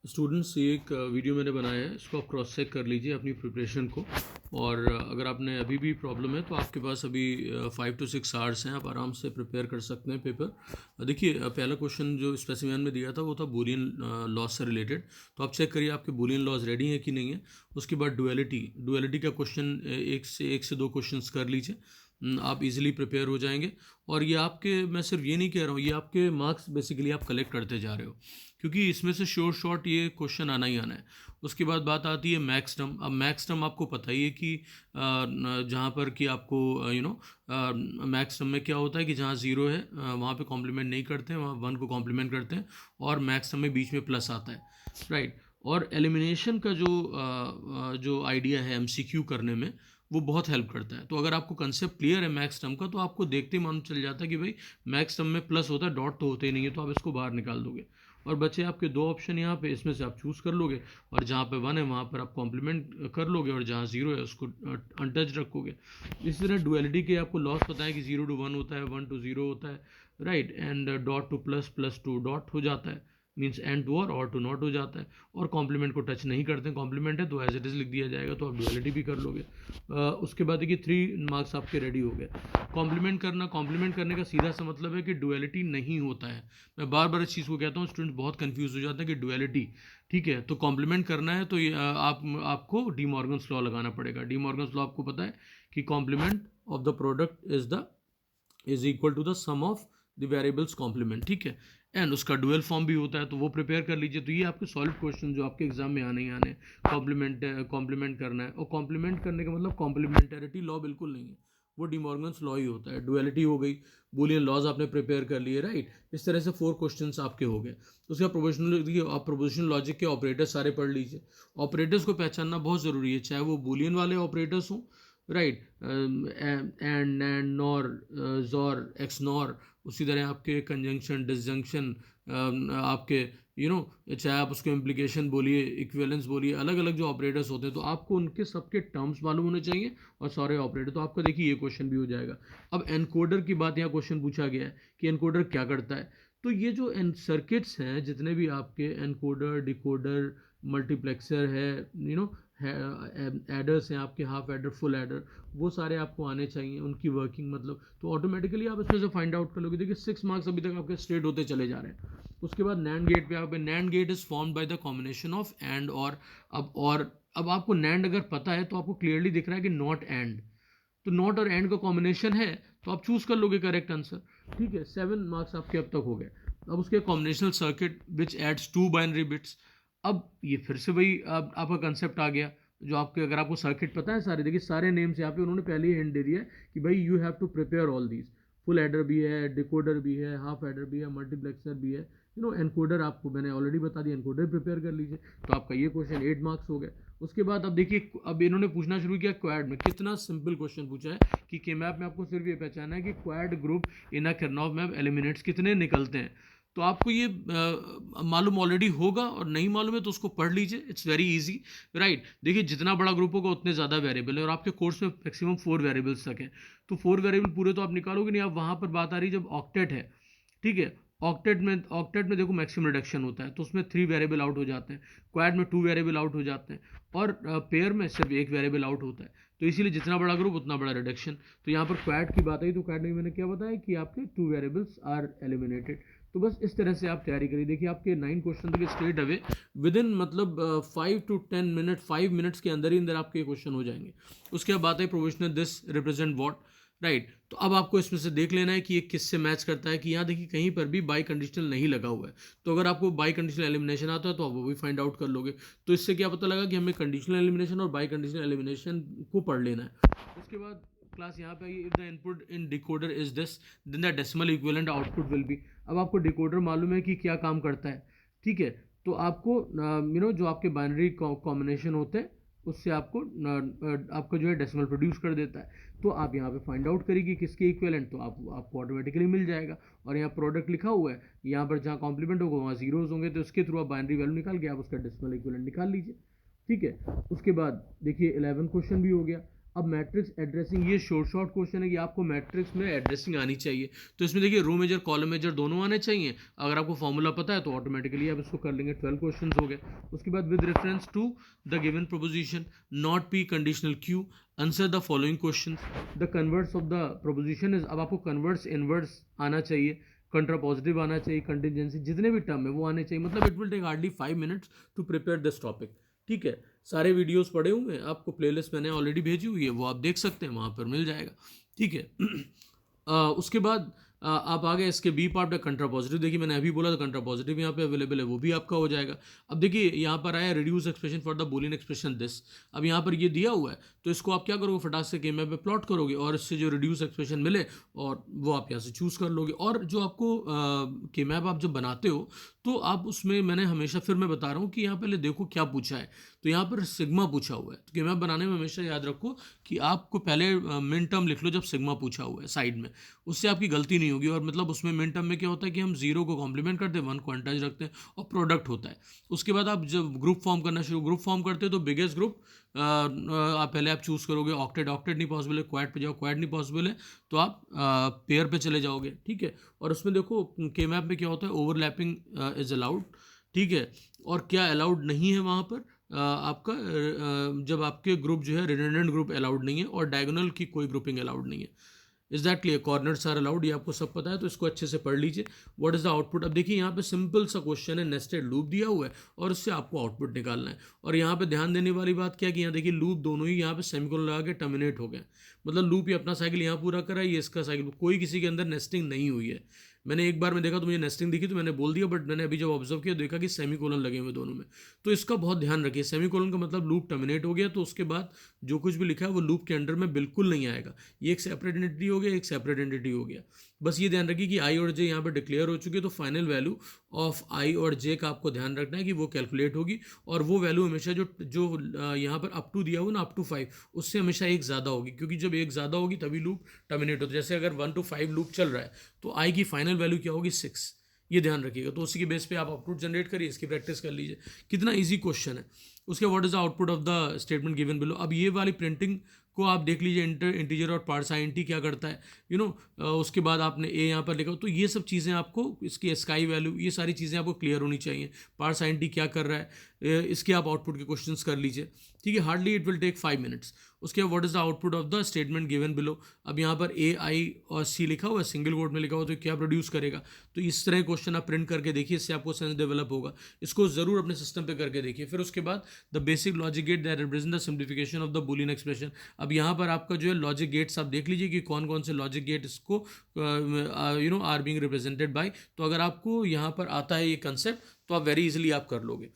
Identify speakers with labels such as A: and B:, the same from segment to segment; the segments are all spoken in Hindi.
A: स्टूडेंट्स, ये एक वीडियो मैंने बनाया है, इसको आप क्रॉस चेक कर लीजिए अपनी प्रिपरेशन को। और अगर आपने अभी भी प्रॉब्लम है तो आपके पास अभी 5 to 6 आवर्स हैं, आप आराम से प्रिपेयर कर सकते हैं पेपर। देखिए, पहला क्वेश्चन जो स्पेसिमेन में दिया था वो था बूलियन लॉस से रिलेटेड। तो आप चेक करिए आपके बूलियन लॉस रेडी है कि नहीं है। उसके बाद डुअलिटी का क्वेश्चन एक से दो क्वेश्चंस कर लीजिए, आप इजीली प्रिपेयर हो जाएंगे। और ये आपके, मैं सिर्फ ये नहीं कह रहा हूँ, ये आपके मार्क्स बेसिकली आप कलेक्ट करते जा रहे हो, क्योंकि इसमें से शॉर्ट ये क्वेश्चन आना ही आना है। उसके बाद बात आती है मैक्स टर्म। अब मैक्स टर्म आपको पता ही है कि जहाँ पर कि आपको मैक्स टर्म में क्या होता है कि जहाँ ज़ीरो है वहाँ पे कॉम्प्लीमेंट नहीं करते हैं, वहाँ वन को कॉम्प्लीमेंट करते हैं, और मैक्स टर्म में बीच में प्लस आता है, राइट। और एलिमिनेशन का जो आइडिया है एमसीक्यू करने में, वो बहुत हेल्प करता है। तो अगर आपको कंसेप्ट क्लियर है मैक्स टर्म का, तो आपको देखते ही मालूम चल जाता है कि भाई मैक्स टर्म में प्लस होता है, डॉट तो होते ही नहीं है, तो आप इसको बाहर निकाल दोगे। और बचे आपके दो ऑप्शन यहाँ पे, इसमें से आप चूज़ कर लोगे, और जहाँ पे वन है वहाँ पर आप कॉम्प्लीमेंट कर लोगे, और जहाँ जीरो है उसको अनटच रखोगे। इसी तरह डुअलिटी के आपको लॉस पता है कि 0 to 1 होता है, 1 to 0 होता है, right. And dot two plus, plus two dot हो जाता है, मीन्स एंड टू और टू नॉट हो जाता है। और कॉम्प्लीमेंट को टच नहीं करते हैं, कॉम्प्लीमेंट है तो एज इट इज़ लिख दिया जाएगा, तो आप डुअलिटी भी कर लोगे। उसके बाद देखिए 3 मार्क्स आपके रेडी हो गए। कॉम्प्लीमेंट करने का सीधा सा मतलब है कि डुअलिटी नहीं होता है। मैं बार बार इस चीज़ को कहता हूँ, स्टूडेंट बहुत कंफ्यूज हो जाते हैं कि डुअलिटी, ठीक है, तो कॉम्प्लीमेंट करना है तो आपको डी मॉर्गन्स लॉ लगाना पड़ेगा। डी मॉर्गन्स लॉ आपको पता है कि complement of the product is equal to the sum of the variables complement, ठीक है। एंड उसका डुअल फॉर्म भी होता है, तो वो प्रिपेयर कर लीजिए। तो ये आपके सॉलिड क्वेश्चन जो आपके एग्जाम में आने ही आने हैं। कॉम्प्लीमेंट करना है, और कॉम्प्लीमेंट करने का मतलब कॉम्प्लीमेंटरिटी लॉ बिल्कुल नहीं है, वो डिमॉर्गन्स लॉ ही होता है। डुअलिटी हो गई, बूलियन लॉज आपने प्रिपेयर कर लिए, राइट। इस तरह से 4 क्वेश्चंस आपके हो गए। उसके बाद प्रोपोजिशनल लॉजिक के ऑपरेटर्स सारे पढ़ लीजिए। ऑपरेटर्स को पहचानना बहुत ज़रूरी है, चाहे वो बूलियन वाले ऑपरेटर्स हों, right, and nor, jaw, x nor. उसी तरह आपके कंजंक्शन, डिसजंक्शन, आपके चाहे आप उसको इम्प्लीकेशन बोलिए, इक्विवेलेंस बोलिए, अलग अलग जो ऑपरेटर्स होते हैं, तो आपको उनके सबके टर्म्स मालूम होने चाहिए, और सारे ऑपरेटर। तो आपका देखिए ये क्वेश्चन भी हो जाएगा। अब एनकोडर की बात यहाँ क्वेश्चन पूछा गया है कि एनकोडर क्या करता है। तो ये जो सर्किट्स हैं, जितने भी आपके एनकोडर, डिकोडर, मल्टीप्लेक्सर है, एडर्स हैं आपके, हाफ एडर, फुल एडर, वो सारे आपको आने चाहिए, उनकी वर्किंग मतलब, तो ऑटोमेटिकली आप इसमें से फाइंड आउट कर लोगे। देखिए 6 मार्क्स अभी तक आपके स्ट्रेट होते चले जा रहे हैं। उसके बाद नैंड गेट पे आप, NAND gate is formed by the combination of and or. अब आपको नैंड अगर पता है तो आपको क्लियरली दिख रहा है कि नॉट एंड, तो नॉट और एंड का कॉम्बिनेशन है, तो आप चूज कर लोगे करेक्ट आंसर, ठीक है। 7 मार्क्स आपके अब तक हो गए। अब उसके combinational circuit which adds 2 binary bits. अब ये फिर से वही आपका कंसेप्ट आ गया, जो आपके, अगर आपको सर्किट पता है सारे, देखिए सारे नेम्स यहाँ पे उन्होंने पहले ही हिंट दे दिया है कि भाई you have to prepare all these. Full adder भी है, डिकोडर भी है, हाफ एडर भी है, मल्टीप्लेक्सर भी है, एनकोडर आपको मैंने ऑलरेडी बता दिया, एनकोडर प्रिपेयर कर लीजिए। तो आपका ये क्वेश्चन 8 मार्क्स हो गए। उसके बाद अब देखिए, अब इन्होंने पूछना शुरू किया क्वाड में। कितना सिंपल क्वेश्चन पूछा है कि के मैप में आपको सिर्फ ये पहचाना है कि quad group in a Karnaugh map eliminates कितने निकलते हैं। तो आपको ये मालूम ऑलरेडी होगा, और नहीं मालूम है तो उसको पढ़ लीजिए, इट्स वेरी इजी, राइट। देखिए जितना बड़ा ग्रुप होगा उतने ज़्यादा वेरिएबल है, और आपके कोर्स में मैक्सिमम 4 वेरिएबल्स तक है, तो 4 वेरिएबल पूरे तो आप निकालोगे नहीं। आप वहाँ पर बात आ रही जब ऑक्टेट है, ठीक है। ऑक्टेट में देखो मैक्सिमम रिडक्शन होता है, तो उसमें 3 वेरिएबल आउट हो जाते हैं। क्वाड में 2 वेरिएबल आउट हो जाते हैं, और पेयर में सिर्फ 1 वेरिएबल आउट होता है। तो इसीलिए जितना बड़ा ग्रुप उतना बड़ा रिडक्शन। तो यहाँ पर क्वाड की बात आई, तो क्वाड में मैंने क्या बताया कि आपके 2 वेरिएबल्स आर एलिमिनेटेड। तो बस इस तरह से आप तैयारी करिए। देखिए आपके 9 क्वेश्चन देखिए स्ट्रेट अवे, विद इन मतलब 5 to 10 मिनट, 5 मिनट्स के अंदर ही अंदर आपके क्वेश्चन हो जाएंगे। उसके बाद बात है provisional this represent what, right. तो अब आपको इसमें से देख लेना है कि ये किससे मैच करता है, कि यहाँ देखिए कहीं पर भी बाई कंडीशनल नहीं लगा हुआ है। तो अगर आपको बाई कंडीशनल एलिमिनेशन आता है तो आप वो भी फाइंड आउट कर लोगे। तो इससे क्या पता लगा कि हमें कंडीशनल एलिमिनेशन और बाई कंडीशनल एलिमिनेशन को पढ़ लेना है। उसके बाद क्लास यहाँ पे आई, if the input in decoder is this then the decimal equivalent output will be. अब आपको डिकोडर मालूम है कि क्या काम करता है, ठीक है। तो आपको जो आपके बाइनरी कॉम्बिनेशन होते हैं उससे आपको आपका जो है डेसिमल प्रोड्यूस कर देता है। तो आप यहाँ पे फाइंड आउट करिए किसके इक्विवेलेंट, तो आपको ऑटोमेटिकली मिल जाएगा। और यहाँ प्रोडक्ट लिखा हुआ है, यहाँ पर जहाँ कॉम्प्लीमेंट होगा वहाँ जीरोज होंगे, तो इसके थ्रू आप बाइनरी वैल्यू निकाल के आप उसका डेसिमल इक्विवेलेंट निकाल लीजिए, ठीक है। उसके बाद देखिए 11 क्वेश्चन भी हो गया। अब मैट्रिक्स एड्रेसिंग, ये शॉर्ट क्वेश्चन है कि आपको मैट्रिक्स में एड्रेसिंग आनी चाहिए। तो इसमें देखिए रो मेजर कॉलम मेजर दोनों आने चाहिए। अगर आपको फॉर्मूला पता है तो ऑटोमेटिकली आप इसको कर लेंगे। 12 क्वेश्चन हो गए। उसके बाद with reference to the given proposition not P conditional Q answer the following question. The converse of the proposition is, अब आपको कन्वर्ट्स इनवर्ट्स आना चाहिए, कंट्रा पॉजिटिव आना चाहिए, कंटिजेंसी, जितने भी टर्म है वो आने चाहिए। मतलब it will take hardly 5 minutes to prepare this topic. ठीक है, सारे वीडियोस पड़े हुए हैं, आपको प्लेलिस्ट मैंने ऑलरेडी भेजी हुई है, वो आप देख सकते हैं, वहाँ पर मिल जाएगा। ठीक है। उसके बाद आप आ गए इसके बी पार्ट में कंट्रा पॉजिटिव। देखिए मैंने अभी बोला था कंट्रा पॉजिटिव यहाँ पे अवेलेबल है, वो भी आपका हो जाएगा। अब देखिए यहाँ पर आया reduce expression for the Boolean expression this. अब यहाँ पर ये दिया हुआ है, तो इसको आप क्या करोगे, फटाक से के मैप पे प्लॉट करोगे और इससे जो रिड्यूस एक्सप्रेशन मिले और वो आप यहाँ से चूज़ कर लोगे। और जो आपको के मैप आप जब बनाते हो तो आप उसमें, मैंने हमेशा फिर मैं बता रहा हूँ कि यहाँ पहले देखो क्या पूछा है। तो यहाँ पर सिग्मा पूछा हुआ है, तो के मैप बनाने में हमेशा याद रखो कि आपको पहले मिन टर्म लिख लो जब सिग्मा पूछा हुआ है साइड में, उससे आपकी गलती नहीं होगी। और मतलब उसमें मिन टर्म में क्या होता है कि हम जीरो को कॉम्प्लीमेंट करते हैं, 1 क्वांटाइज रखते हैं और प्रोडक्ट होता है। उसके बाद आप जब ग्रुप फॉर्म करना शुरू, ग्रुप फॉर्म करते हैं तो बिगेस्ट ग्रुप आप पहले आप चूज़ करोगे। ऑक्टेट, ऑक्टेट नहीं पॉसिबल है, क्वाड पे जाओ, क्वाड नहीं पॉसिबल है, तो आप पेयर पे चले जाओगे। ठीक है, और उसमें देखो के मैप में क्या होता है, ओवरलैपिंग इज अलाउड। ठीक है, और क्या अलाउड नहीं है वहाँ पर आपका जब आपके ग्रुप जो है रिडंडेंट ग्रुप अलाउड नहीं है और डायगोनल की कोई ग्रुपिंग अलाउड नहीं है। Is that clear? Corners are allowed, ये आपको सब पता है, तो इसको अच्छे से पढ़ लीजिए। What is the output? अब देखिए यहाँ पे सिंपल सा क्वेश्चन है, नेस्टेड लूप दिया हुआ है और उससे आपको आउटपुट निकालना है। और यहाँ पे ध्यान देने वाली बात क्या है कि यहाँ देखिए लूप दोनों ही यहाँ पे सेमीकोलन लगा के टर्मिनेट हो गए। मतलब लूप ये अपना साइकिल यहाँ पूरा करा है, ये इसका साइकिल, कोई किसी के अंदर नेस्टिंग नहीं हुई है। मैंने एक बार में देखा तो मुझे नेस्टिंग दिखी तो मैंने बोल दिया, बट मैंने अभी जब ऑब्जर्व किया देखा कि सेमीकोलन लगे हुए दोनों में। तो इसका बहुत ध्यान रखिए, सेमीकोलन का मतलब लूप टर्मिनेट हो गया तो उसके बाद जो कुछ भी लिखा है वो लूप के अंडर में बिल्कुल नहीं आएगा। ये एक सेपरेट एंटिटी हो गया, एक सेपरेट एंटिटी हो गया। बस ये ध्यान रखिए कि आई और जे यहाँ पर डिक्लेयर हो चुके, तो फाइनल वैल्यू ऑफ आई और जे का आपको ध्यान रखना है कि वो कैलकुलेट होगी। और वो वैल्यू हमेशा जो जो यहाँ पर अप टू दिया हुआ ना, अप टू 5, उससे हमेशा एक ज़्यादा होगी, क्योंकि जब एक ज़्यादा होगी तभी लूप टर्मिनेट होता है। जैसे अगर 1 to 5 लूप चल रहा है तो आई की फाइनल वैल्यू क्या होगी, 6। ये ध्यान रखिएगा। तो उसी के बेस पे आप आउटपुट जनरेट करिए, इसकी प्रैक्टिस कर लीजिए। कितना इजी क्वेश्चन है। उसके what is the output of the statement given below. अब ये वाली प्रिंटिंग को आप देख लीजिए, इंटीजर और पार्ट्स INT क्या करता है, उसके बाद आपने ए यहाँ पर लिखा, तो ये सब चीज़ें आपको, इसकी स्काई वैल्यू, ये सारी चीज़ें आपको क्लियर होनी चाहिए। पार्ट्स INT क्या कर रहा है, इसके आप आउटपुट के क्वेश्चंस कर लीजिए। ठीक है, hardly it will take 5 minutes. उसके बाद what is the output of the statement given below. अब यहाँ पर A, I और C लिखा हुआ है, सिंगल कोट में लिखा हुआ, तो क्या प्रोड्यूस करेगा। तो इस तरह क्वेश्चन आप प्रिंट करके देखिए, इससे आपको सेंस डेवलप होगा। इसको जरूर अपने सिस्टम पे करके देखिए। फिर उसके बाद the basic logic get that represent the simplification of the Boolean expression. अब यहाँ पर आपका जो है लॉजिक गेट्स आप देख लीजिए कि कौन कौन से लॉजिक गेट इसको आर बीइंग रिप्रेजेंटेड बाय। तो अगर आपको यहाँ पर आता है ये कंसेप्ट तो आप वेरी इजीली आप कर लोगे।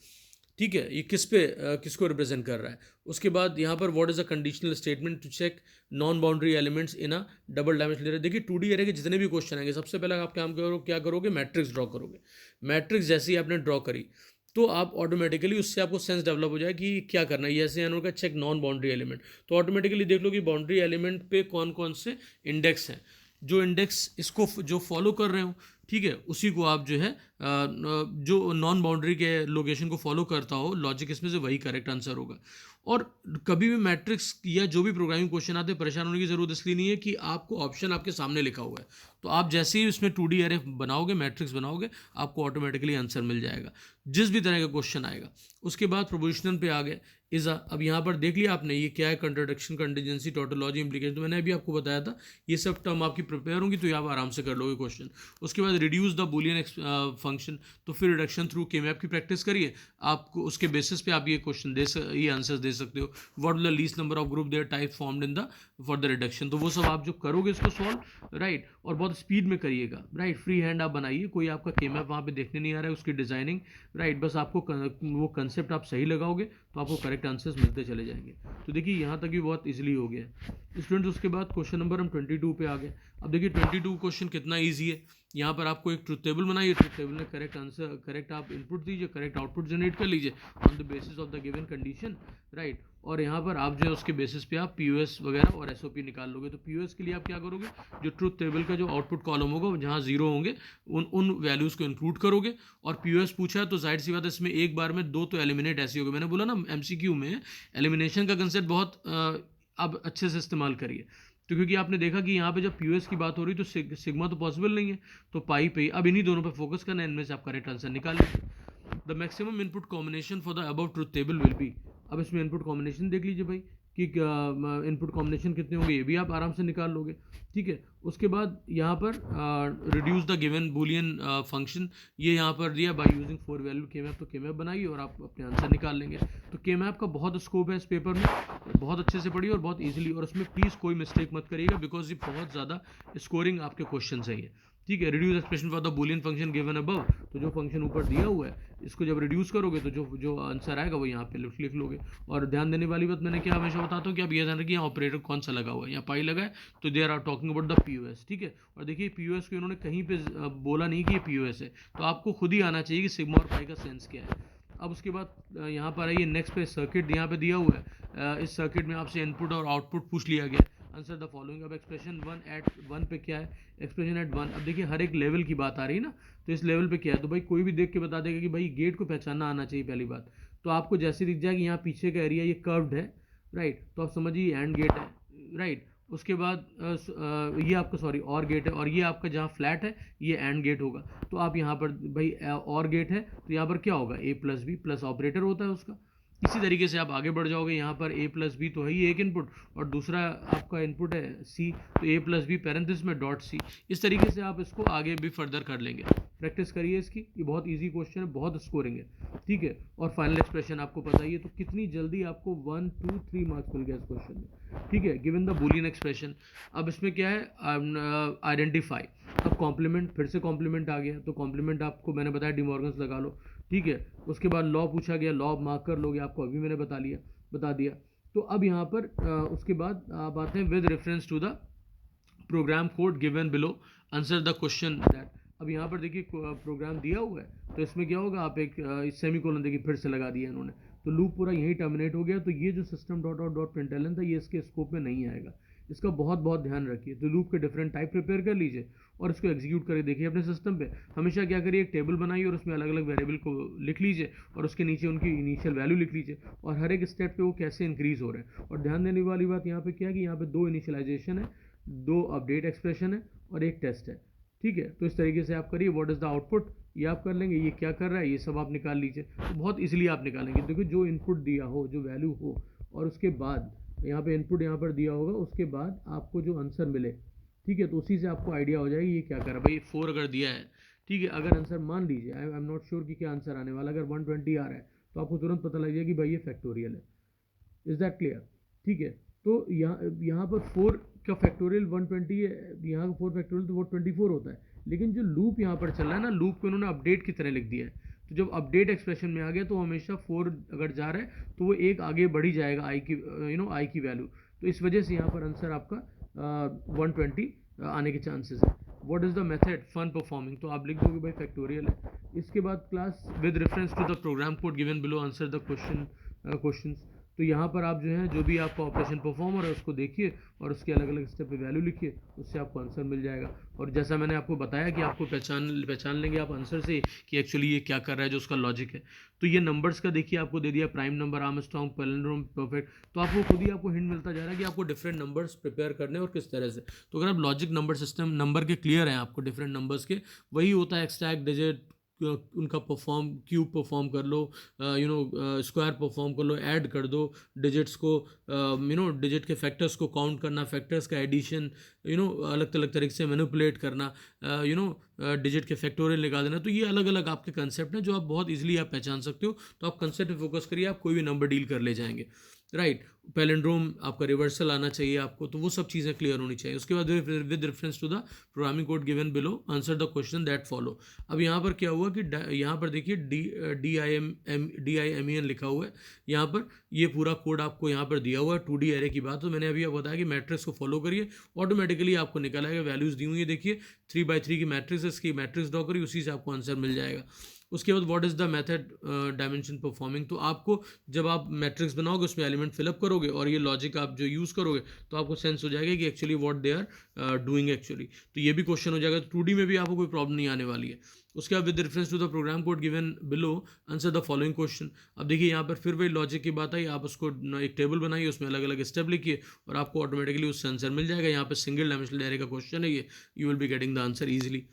A: ठीक है, ये किसको रिप्रेजेंट कर रहा है। उसके बाद यहाँ पर what is a conditional statement to check non boundary elements in a double dimensional array. देखिए 2D एरे के जितने भी क्वेश्चन आएंगे, सबसे पहले आप क्या करोगे, मैट्रिक्स ड्रॉ करोगे। मैट्रिक्स जैसे ही आपने ड्रॉ करी तो आप ऑटोमेटिकली उससे आपको सेंस डेवलप हो जाए कि क्या करना है। जैसे यहाँ का चेक नॉन बाउंड्री एलिमेंट, तो ऑटोमेटिकली देख लो कि बाउंड्री एलिमेंट पे कौन कौन से इंडेक्स हैं। जो इंडेक्स इसको जो फॉलो कर रहे हो, ठीक है, उसी को आप जो है जो नॉन बाउंड्री के लोकेशन को फॉलो करता हो लॉजिक, इसमें से वही करेक्ट आंसर होगा। और कभी भी मैट्रिक्स या जो भी प्रोग्रामिंग क्वेश्चन आते हैं, परेशान होने की जरूरत इसलिए नहीं है कि आपको ऑप्शन आपके सामने लिखा हुआ है, तो आप जैसे ही उसमें 2D एरे बनाओगे, मैट्रिक्स बनाओगे, आपको ऑटोमेटिकली आंसर मिल जाएगा जिस भी तरह का क्वेश्चन आएगा। उसके बाद प्रोपोजिशनल पे आ गए इज अब यहाँ पर देख लिया आपने, ये क्या है, कंट्राडिक्शन, कंटीजेंसी, टोटोलॉजी, इंप्लीकेशन, तो मैंने अभी आपको बताया था। ये सब टर्म आपकी प्रिपेयर होंगी तो ये आप आराम से कर लोगे क्वेश्चन। उसके बाद रिड्यूस द बूलियन फंक्शन, तो फिर रिडक्शन थ्रू के मैप की प्रैक्टिस करिए। आपको उसके बेसिस पे आप ये क्वेश्चन ये आंसर्स दे सकते हो। What the least number of group there type formed in the for the reduction, तो वो सब आप जो करोगे इसको सॉल्व, राइट, और बहुत स्पीड में करिएगा, राइट। फ्री हैंड आप बनाइए, कोई आपका के मैप वहाँ पे देखने नहीं आ रहा है, उसकी डिजाइनिंग, राइट, बस आपको वो कंसेप्ट आप सही लगाओगे तो आपको करेक्ट आंसर्स मिलते चले जाएंगे। तो देखिए यहाँ तक भी बहुत इजीली हो गया स्टूडेंट्स। उसके बाद क्वेश्चन नंबर हम 22 पे आ गए। अब देखिए 22 क्वेश्चन कितना ईजी है। यहाँ पर आपको एक ट्रुथ टेबल बनाइए, ट्रुथ टेबल में करेक्ट आंसर, करेक्ट आप इनपुट दीजिए, करेक्ट आउटपुट जनरेट कर लीजिए on the basis of the given condition, right. और यहाँ पर आप जो है उसके बेसिस पे आप POS वगैरह और SOP निकाल लोगे। तो POS के लिए आप क्या करोगे, जो ट्रुथ टेबल का जो आउटपुट कॉलम होगा जहाँ 0 होंगे उन वैल्यूज़ को इंक्लूड करोगे। और POS पूछा है तो जाहिर सी बात है इसमें एक बार में 2 तो एलिमिनेट ऐसे होगा। मैंने बोला ना MCQ में एलिमिनेशन का कंसेप्ट बहुत आप अच्छे से इस्तेमाल करिए। तो क्योंकि आपने देखा कि यहाँ पे जब पीओएस की बात हो रही तो सिग्मा तो पॉसिबल नहीं है, तो पाई पे अब इन्हीं दोनों पे फोकस करना है, इनमें से आप करेक्ट आंसर निकाल लीजिए। The maximum input combination for the above truth table will be, अब इसमें इनपुट कॉम्बिनेशन देख लीजिए भाई कि इनपुट कॉम्बिनेशन कितने होंगे, ये भी आप आराम से निकाल लोगे। ठीक है, उसके बाद यहाँ पर reduce the given Boolean function, ये यहाँ पर दिया बाय यूजिंग 4 वैल्यू के मैप, तो के मैप बनाइए और आप अपने आंसर निकाल लेंगे। तो के मैप का बहुत स्कोप है इस पेपर में, बहुत अच्छे से पढ़िए और बहुत ईजिली, और उसमें प्लीज़ कोई मिस्टेक मत करिएगा बिकॉज ये बहुत ज़्यादा स्कोरिंग आपके क्वेश्चन है ये। ठीक है, reduce expression for the Boolean function given above, तो जो फंक्शन ऊपर दिया हुआ है इसको जब रिड्यूस करोगे तो जो जो आंसर आएगा वो यहाँ पे लिख लोगे। और ध्यान देने वाली बात मैंने क्या हमेशा बताता हूँ कि आप ये ध्यान रखिए यहाँ ऑपरेटर कौन सा लगा हुआ है, यहाँ पाई लगा है तो they are talking about the POS. ठीक है, और देखिए पीओएस को इन्होंने कहीं पे बोला नहीं कि ये पीओएस है, तो आपको खुद ही आना चाहिए कि सिग्मा और पाई का सेंस क्या है। अब उसके बाद यहाँ पर आइए नेक्स्ट पे, सर्किट यहाँ पे दिया हुआ है, इस सर्किट में आपसे इनपुट और आउटपुट पूछ लिया गया, आंसर द फॉलोइंग। अब एक्सप्रेशन 1 एट 1 पे क्या है, एक्सप्रेशन एट 1, अब देखिए हर एक लेवल की बात आ रही है ना, तो इस लेवल पे क्या है, तो भाई कोई भी देख के बता देगा कि भाई गेट को पहचानना आना चाहिए पहली बात। तो आपको जैसे दिख जाए कि यहाँ पीछे का एरिया ये कर्व्ड है, राइट, तो आप समझिए एंड गेट है, राइट। उसके बाद ये आपका सॉरी और गेट है, और ये आपका जहाँ फ्लैट है ये एंड गेट होगा। तो आप यहाँ पर भाई और गेट है तो यहाँ पर क्या होगा, ए प्लस बी प्लस ऑपरेटर होता है उसका। इसी तरीके से आप आगे बढ़ जाओगे, यहाँ पर ए प्लस बी तो है ही एक इनपुट, और दूसरा आपका इनपुट है सी, तो ए प्लस बी पैरेंथेसिस में डॉट सी। इस तरीके से आप इसको आगे भी फर्दर कर लेंगे। प्रैक्टिस करिए इसकी, ये बहुत इजी क्वेश्चन है, बहुत स्कोरिंग है। ठीक है, और फाइनल एक्सप्रेशन आपको पता ही है, तो कितनी जल्दी आपको 1 2 3 मार्क्स मिल गया इस क्वेश्चन में। ठीक है, गिवन द बूलियन एक्सप्रेशन। अब इसमें क्या है, आइडेंटिफाई। अब कॉम्प्लीमेंट, फिर से कॉम्प्लीमेंट आ गया, तो कॉम्प्लीमेंट आपको मैंने बताया डिमॉर्गन्स लगा लो। ठीक है, उसके बाद लॉ पूछा गया, लॉ मार्क कर लोगे, आपको अभी मैंने बता दिया। तो अब यहाँ पर उसके बाद आप आते हैं with reference to the program code given below, answer the question that. अब यहाँ पर देखिए प्रोग्राम दिया हुआ है, तो इसमें क्या होगा, आप एक सेमीकोलन देखिए फिर से लगा दिया इन्होंने, तो लूप पूरा यही टर्मिनेट हो गया। तो ये जो system dot out dot println था ये इसके स्कोप में नहीं आएगा, इसका बहुत बहुत ध्यान रखिए। तो लूप के डिफरेंट टाइप प्रिपेयर कर लीजिए और इसको एग्जीक्यूट करके देखिए अपने सिस्टम पे। हमेशा क्या करिए, एक टेबल बनाइए और उसमें अलग अलग वेरिएबल को लिख लीजिए और उसके नीचे उनकी इनिशियल वैल्यू लिख लीजिए, और हर एक स्टेप पे वो कैसे इंक्रीज हो रहे हैं। और ध्यान देने वाली बात यहाँ पे क्या है कि यहाँ पे 2 इनिशियलाइजेशन है, 2 अपडेट एक्सप्रेशन है और 1 टेस्ट है। ठीक है, तो इस तरीके से आप करिए। व्हाट इज़ द आउटपुट, ये आप कर लेंगे, ये क्या कर रहा है ये सब आप निकाल लीजिए, तो बहुत इजीली आप निकालेंगे। देखिए जो इनपुट दिया हो, जो वैल्यू हो, और उसके बाद यहाँ पे इनपुट यहाँ पर दिया होगा, उसके बाद आपको जो आंसर मिले, ठीक है, तो उसी से आपको आइडिया हो जाएगी ये क्या कर रहा है। भाई 4 अगर दिया है, ठीक है, अगर आंसर मान लीजिए आई एम नॉट श्योर कि क्या आंसर आने वाला, अगर 120 आ रहा है तो आपको तुरंत पता लग जाएगा कि भाई ये फैक्टोरियल है। Is that clear? ठीक है, तो यहाँ पर 4 का फैक्टोरियल 120 है, यहाँ का 4 फैक्टोरियल तो वो 24 होता है, लेकिन जो लूप यहाँ पर चल रहा है ना, लूप को इन्होंने अपडेट की तरह लिख दिया है। तो जब अपडेट एक्सप्रेशन में आ गया तो हमेशा 4 अगर जा रहा है तो वो एक आगे बढ़ी जाएगा आई की आई की वैल्यू, तो इस वजह से यहाँ पर आंसर आपका 120 आने के चांसेस है। What is the method fun performing, तो आप लिख दोगे भाई फैक्टोरियल है। इसके बाद class with reference to the program code given below, answer the question. तो यहाँ पर आप जो है जो भी आपका ऑपरेशन परफॉर्म हो रहा है उसको देखिए और उसके अलग अलग स्टेप पे वैल्यू लिखिए, उससे आपको आंसर मिल जाएगा। और जैसा मैंने आपको बताया कि आपको पहचान लेंगे आप आंसर से कि एक्चुअली ये क्या कर रहा है, जो उसका लॉजिक है। तो ये नंबर्स का देखिए आपको दे दिया, prime number, Armstrong, palindrome, perfect, तो आपको खुद ही आपको हिंट मिलता जा रहा है कि आपको डिफरेंट नंबर्स प्रिपेयर करने और किस तरह से। तो अगर आप लॉजिक नंबर सिस्टम नंबर के क्लियर हैं आपको डिफरेंट नंबर्स के, वही होता है एक्सट्रैक्ट, डिजिट, उनका परफॉर्म, क्यूब परफॉर्म कर लो, स्क्वायर परफॉर्म कर लो, ऐड कर दो डिजिट्स को, डिजिट के फैक्टर्स को काउंट करना, फैक्टर्स का एडिशन, अलग अलग तरीके से मैनिपुलेट करना, डिजिट के फैक्टोरियल निकाल देना। तो ये अलग अलग आपके कंसेप्ट हैं जो आप बहुत इजीली आप पहचान सकते हो। तो आप कंसेप्ट पे फोकस करिए, आप कोई भी नंबर डील कर ले जाएंगे, राइट। पैलिंड्रोम आपका रिवर्सल आना चाहिए आपको, तो वो सब चीज़ें क्लियर होनी चाहिए। उसके बाद with reference to the programming code given below, answer the question that follow. अब यहाँ पर क्या हुआ कि यहाँ पर देखिए DIMEN लिखा हुआ है, यहाँ पर ये पूरा कोड आपको यहाँ पर दिया हुआ है 2D एरे की बात। तो मैंने अभी आपको बताया कि मैट्रिक्स को फॉलो करिए, ऑटोमेटिकली आपको निकल आएगा। वैल्यूज़ दी हुई है, देखिए 3 by 3 की मैट्रिक्स है, इसकी मैट्रिक्स ड्रॉ करिए, उसी से आपको आंसर मिल जाएगा। उसके बाद what is the method dimension performing, तो आपको जब आप मैट्रिक्स बनाओगे उसमें एलिमेंट फिलअप करोगे और ये लॉजिक आप जो यूज़ करोगे तो आपको सेंस हो जाएगा कि actually what they are doing actually, तो ये भी क्वेश्चन हो जाएगा। तो 2D में भी आपको कोई प्रॉब्लम नहीं आने वाली है। उसके बाद with reference to the program code given below answer the following question. अब देखिए यहाँ पर फिर वही लॉजिक की बात आई, आप उसको एक टेबल बनाइए, उसमें अलग अलग स्टेप लिखिए और आपको ऑटोमेटिकली उससे आंसर मिल जाएगा। यहाँ पर सिंगल डायमेंशनल एरे का क्वेश्चन है ये, you will be getting the answer easily.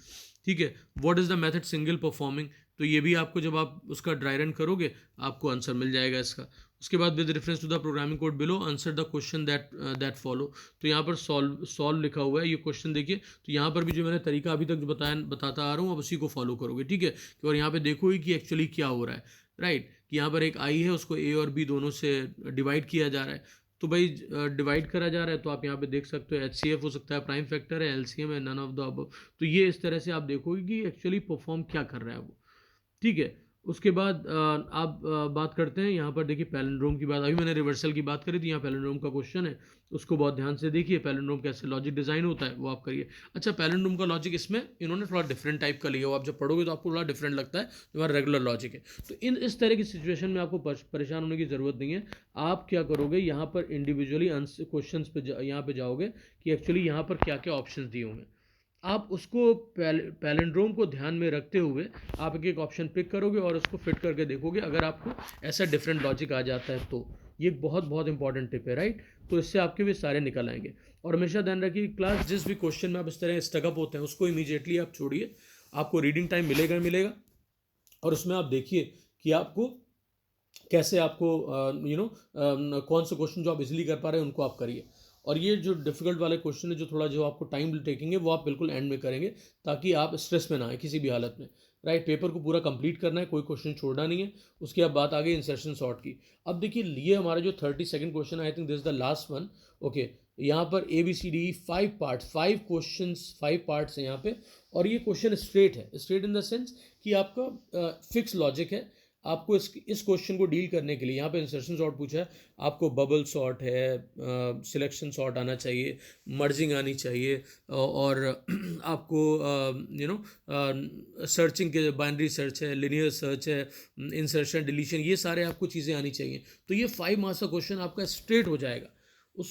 A: ठीक है, what is the method single performing, तो ये भी आपको जब आप उसका ड्राई रन करोगे आपको आंसर मिल जाएगा इसका। उसके बाद with reference to the programming code below answer the question that follow, तो यहाँ पर सॉल्व लिखा हुआ है, ये क्वेश्चन देखिए। तो यहाँ पर भी जो मैंने तरीका अभी तक बताता आ रहा हूँ, अब उसी को फॉलो करोगे। ठीक है, और यहाँ पे देखोगे कि एक्चुअली क्या हो रहा है, राइट, कि यहाँ पर एक आई है, उसको ए और बी दोनों से डिवाइड किया जा रहा है। तो भाई डिवाइड करा जा रहा है, तो आप यहाँ पे देख सकते हो HCF हो सकता है, प्राइम फैक्टर है, LCM है, नन ऑफ द अबव। तो ये इस तरह से आप देखोगे कि एक्चुअली परफॉर्म क्या कर रहा है वो। ठीक है, उसके बाद आप बात करते हैं यहाँ पर देखिए पैलिंड्रोम की बात। अभी मैंने रिवर्सल की बात करी थी, यहाँ पैलिंड्रोम का क्वेश्चन है, उसको बहुत ध्यान से देखिए। पैलिंड्रोम कैसे लॉजिक डिज़ाइन होता है वो आप करिए। अच्छा, पैलिंड्रोम का लॉजिक इसमें इन्होंने थोड़ा डिफरेंट टाइप का लिया, वो आप जब पढ़ोगे तो आपको थोड़ा डिफरेंट लगता है, जो हमारा रेगुलर लॉजिक है। तो इस तरह की सिचुएशन में आपको परेशान होने की ज़रूरत नहीं है। आप क्या करोगे, यहाँ पर इंडिविजुअली क्वेश्चन पे यहाँ पे जाओगे कि एक्चुअली यहाँ पर क्या क्या ऑप्शन दिए होंगे, आप उसको पैलिंड्रोम को ध्यान में रखते हुए आप एक एक ऑप्शन पिक करोगे और उसको फिट करके देखोगे। अगर आपको ऐसा डिफरेंट लॉजिक आ जाता है तो ये बहुत बहुत इंपॉर्टेंट टिप है, राइट। तो इससे आपके भी सारे निकल आएंगे। और हमेशा ध्यान रखिए क्लास जिस भी क्वेश्चन में आप इस तरह स्टकअप होते हैं उसको इमीडिएटली आप छोड़िए, आपको रीडिंग टाइम मिलेगा और उसमें आप देखिए कि आपको कैसे आपको कौन से क्वेश्चन जो आप इजीली कर पा रहे हैं उनको आप करिए। और ये जो डिफ़िकल्ट वाले क्वेश्चन है जो थोड़ा जो आपको टाइम टेकिंग है वो आप बिल्कुल एंड में करेंगे, ताकि आप स्ट्रेस में ना आए किसी भी हालत में, राइट। पेपर को पूरा कंप्लीट करना है, कोई क्वेश्चन छोड़ना नहीं है। उसके बाद बात आ गई इंसर्शन सॉर्ट की। अब देखिए ये हमारा जो 32nd question, I think this is the last one. Okay, यहाँ पर ABCD 5 पार्ट 5 क्वेश्चन 5 पार्ट्स हैं यहाँ पे। और ये क्वेश्चन स्ट्रेट है, स्ट्रेट इन द सेंस कि आपका फिक्स लॉजिक है। आपको इस क्वेश्चन को डील करने के लिए यहाँ पे इंसर्शन सॉर्ट पूछा है, आपको बबल सॉर्ट है, सिलेक्शन सॉर्ट आना चाहिए, मर्जिंग आनी चाहिए, और आपको सर्चिंग के बाइनरी सर्च है, लिनियर सर्च है, इंसर्शन डिलीशन, ये सारे आपको चीज़ें आनी चाहिए। तो ये 5 मार्क्स का क्वेश्चन आपका स्ट्रेट हो जाएगा।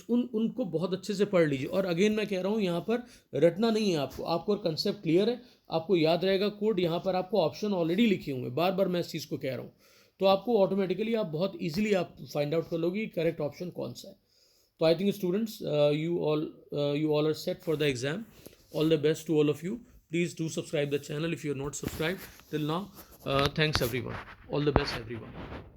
A: उनको बहुत अच्छे से पढ़ लीजिए। और अगेन मैं कह रहा हूँ यहाँ पर रटना नहीं है आपको कंसेप्ट क्लियर है, आपको याद रहेगा कोड। यहाँ पर आपको ऑप्शन ऑलरेडी लिखे हुए हैं, बार बार मैं इस चीज़ को कह रहा हूँ, तो आपको ऑटोमेटिकली आप बहुत ईजिली आप फाइंड आउट कर लोगे करेक्ट ऑप्शन कौन सा है। तो I think students you all are set for the exam. All the best to all of you. Please do subscribe the channel if you are not subscribe till now. Thanks everyone, all the best everyone.